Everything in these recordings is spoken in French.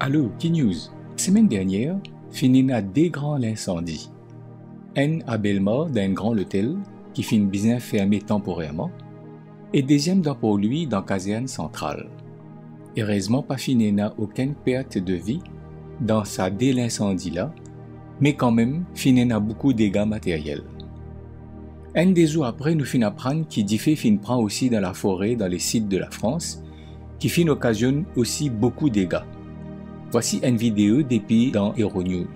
Allô, Key News. Semaine dernière, finina des grands incendies. Un à Belmort d'un grand hôtel qui finit bien fermé temporairement et deuxième dans pour lui dans caserne centrale. Heureusement pas finina aucune perte de vie dans sa dès l'incendie là, mais quand même finina beaucoup de dégâts matériels. Un des jours après, nous fin apprendre qui diffé fin prend aussi dans la forêt dans les sites de la France, qui fin occasionne aussi beaucoup de dégâts. Voici une vidéo depuis dans Euronews.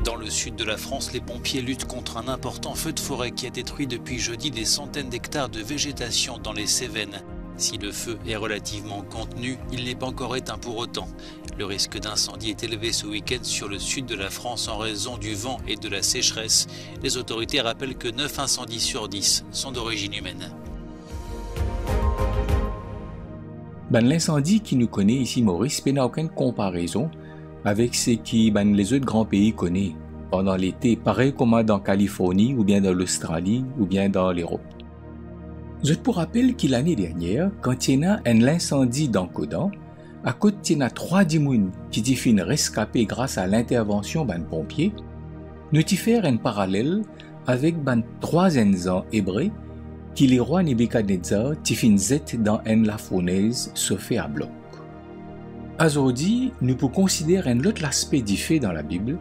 Dans le sud de la France, les pompiers luttent contre un important feu de forêt qui a détruit depuis jeudi des centaines d'hectares de végétation dans les Cévennes. Si le feu est relativement contenu, il n'est pas encore éteint pour autant. Le risque d'incendie est élevé ce week-end sur le sud de la France en raison du vent et de la sécheresse. Les autorités rappellent que 9 incendies sur 10 sont d'origine humaine. L'incendie qui nous connaît ici, Maurice, n'a aucune comparaison avec ce qui les autres grands pays connaissent pendant l'été, pareil comme dans Californie, ou bien dans l'Australie, ou bien dans l'Europe. Je te rappelle que l'année dernière, quand il y a un incendie dans Codan, à côté il y a 3 dimoun qui t'y fin rescapés grâce à l'intervention des pompiers, nous t'y faire un parallèle avec 3 ans hébreux qui les rois Nebuchadnezzar t'y fin zet dans la fournaise se fait à bloc. Aujourd'hui, nous pouvons considérer un autre aspect du fait dans la Bible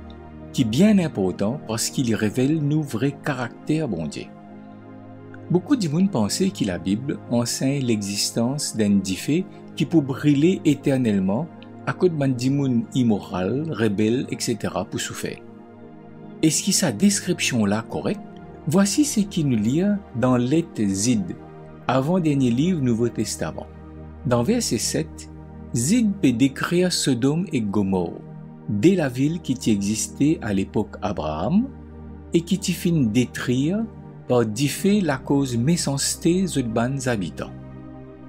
qui est bien important parce qu'il révèle nos vrais caractères bon Dieu. Beaucoup de gens pensaient que la Bible enseigne l'existence d'un fait qui peut brûler éternellement à cause d'un monde immoral, rebelle, etc. pour souffrir. Est-ce que sa description-là correcte? Voici ce qu'il nous lit dans l'Et Zid, avant-dernier livre Nouveau Testament. Dans verset 7, Zid peut décrire Sodome et Gomorrhe, dès la ville qui existait à l'époque Abraham et qui fin détruire par diffé la cause méchanceté des habitants.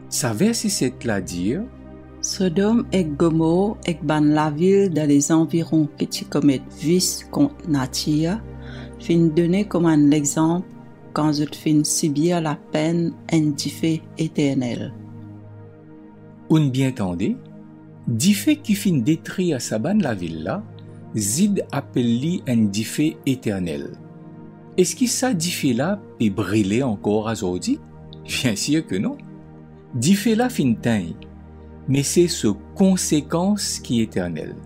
Sa verset 7 là dire Sodome et Gomorrhe et ban la ville dans les environs qui commettent vice contre nature, fin donner comme un exemple quand je fin subir la peine indiffé éternelle. On bien entendez, diffé qui fin détruire sa ban la ville là, Zid appelle un diffé éternel. Est-ce que ça diffé là peut brûler encore aujourd'hui? Bien sûr que non. Diffé là fin teint, mais c'est ce conséquence qui est éternelle.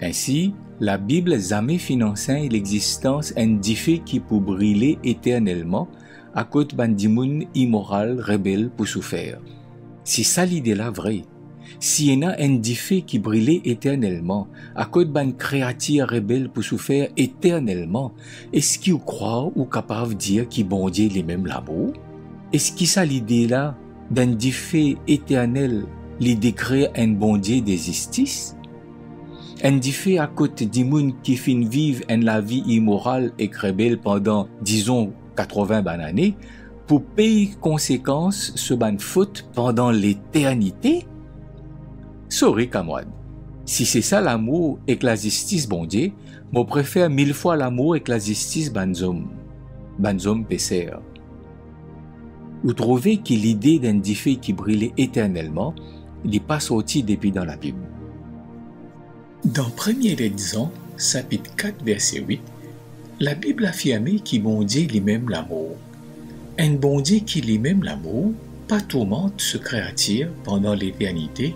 Ainsi, la Bible jamais enseigne l'existence d'un diffé qui peut brûler éternellement à cause d'un démon immoral, rebelle pour souffrir. Si ça l'idée là vraie, s'il y a un diffé qui brûlait éternellement à cause d'une créature rebelle pour souffrir éternellement, est-ce qu'il croit ou capable de dire qu'il bon Dieu les mêmes l'amour? Est-ce que ça l'idée là d'un diffé éternel l'idée créer un bon Dieu de justice? Un diffé à côté du monde qui fin vivre la vie immorale et rebelle pendant, disons, 80 années, pour payer conséquences sur une faute pendant l'éternité? Sorry, camarade. Si c'est ça l'amour et que la justice, bon Dieu, moi préfère 1000 fois l'amour et que la justice, banzom péceur. Vous trouvez que l'idée d'un diffé qui brûlait éternellement n'est pas sortie depuis dans la Bible. Dans 1er Jean, chapitre 4, verset 8, la Bible affirme qu'il bon Dieu lui-même l'amour. Un bon Dieu qui lui-même l'amour, pas tourmente ce créature pendant l'éternité,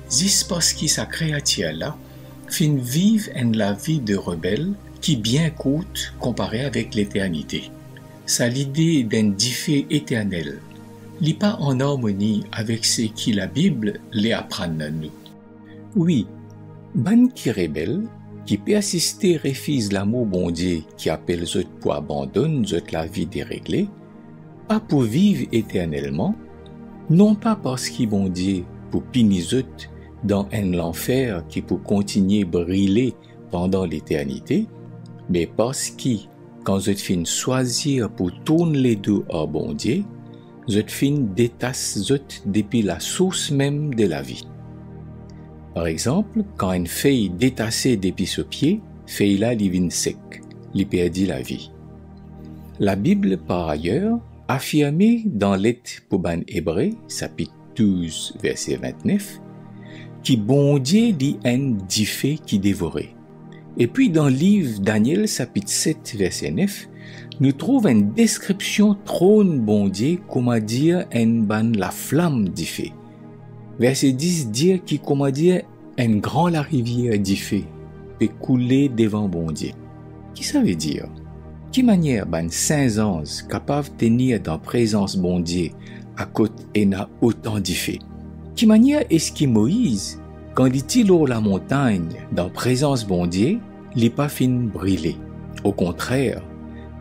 juste parce que sa créature-là fin vive la vie de rebelle qui bien coûte comparé avec l'éternité. Ça l'idée d'un diffé éternel, n'est pas en harmonie avec ce que la Bible les apprend à nous. Oui, ban qui rebelle, qui persiste refuse l'amour bon Dieu qui appelle zot pour abandonner zot la vie déréglée, pas pour vivre éternellement, non pas parce qu'il bon Dieu pour punir zot dans l'enfer qui peut continuer brûler pendant l'éternité, mais parce que quand zot fin choisir pour tourner les deux à bon Dieu, zot fin détache zot depuis la source même de la vie. Par exemple, quand une feuille détachée depuis ce pied, feuille-là li vin sec, li perdit la vie. La Bible, par ailleurs, affirmée dans l'Et pour ban hébreu, chapitre 12, verset 29, qui bon Dieu dit un diffé qui dévorait. Et puis dans le livre Daniel chapitre 7 verset 9, nous trouvons une description trône bon Dieu, comment dire, en ban la flamme diffé. Verset 10 dit qui comment dire, un grand la rivière diffé peut couler devant bon Dieu. Qui ça veut dire? Qui manière ban saint anges capable de tenir dans présence bon Dieu à côté et n'a autant diffé? Qui manière est-ce que Moïse, quand dit-il au la montagne dans présence bon Dieu, n'est pas fin brûler? Au contraire,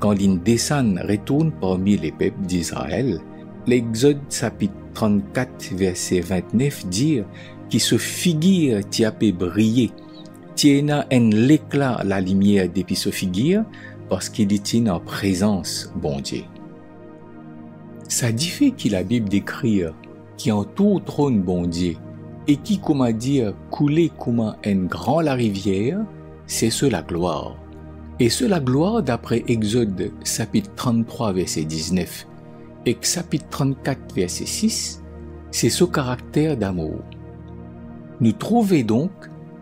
quand il descend retourne parmi les peuples d'Israël, l'Exode chapitre 34 verset 29 dit qui se figure qui a pu briller, qui a un l'éclat la lumière depuis ce figure parce qu'il est en présence bon Dieu. Ça dit fait que la Bible décrit qui entoure trône bon Dieu et qui comment dire couler comme un grand la rivière, c'est ce la gloire. Et ce la gloire d'après Exode chapitre 33 verset 19 et chapitre 34 verset 6, c'est ce caractère d'amour. Nous trouvons donc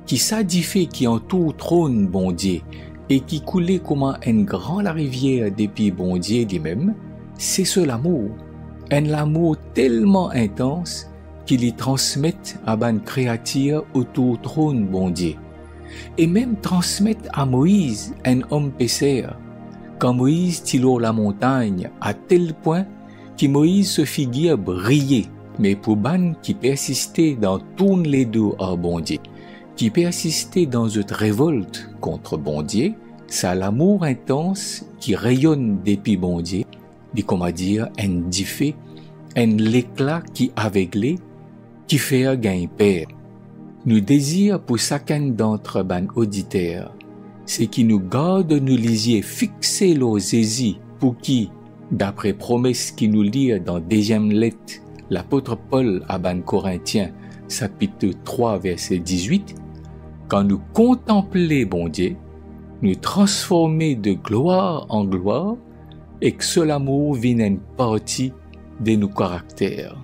qui s'adifait qui entoure trône bon Dieu et qui coulait comme un grand la rivière depuis bon Dieu lui-même, c'est ce l'amour. Un amour tellement intense qu'il y transmet à ban créature autour trône bon Dieu. Et même transmettre à Moïse, un homme pécheur, quand Moïse tire la montagne à tel point que Moïse se figure briller, mais pour ban qui persistait dans tous les deux à bon Dieu, qui persistait dans une révolte contre bon Dieu, c'est l'amour intense qui rayonne depuis bon Dieu, dit comment dire, un diffé, un l'éclat qui aveuglé, qui fait un gain père. Nous désirons pour chacun d'entre ban auditeurs, c'est qui nous garde nous lisier fixer nos saisies pour qui, d'après promesse qui nous lit dans deuxième lettre, l'apôtre Paul à ban Corinthiens, chapitre 3 verset 18, quand nous contemplons bon Dieu, nous transformer de gloire en gloire et que ce l'amour vienne une partie de nos caractères.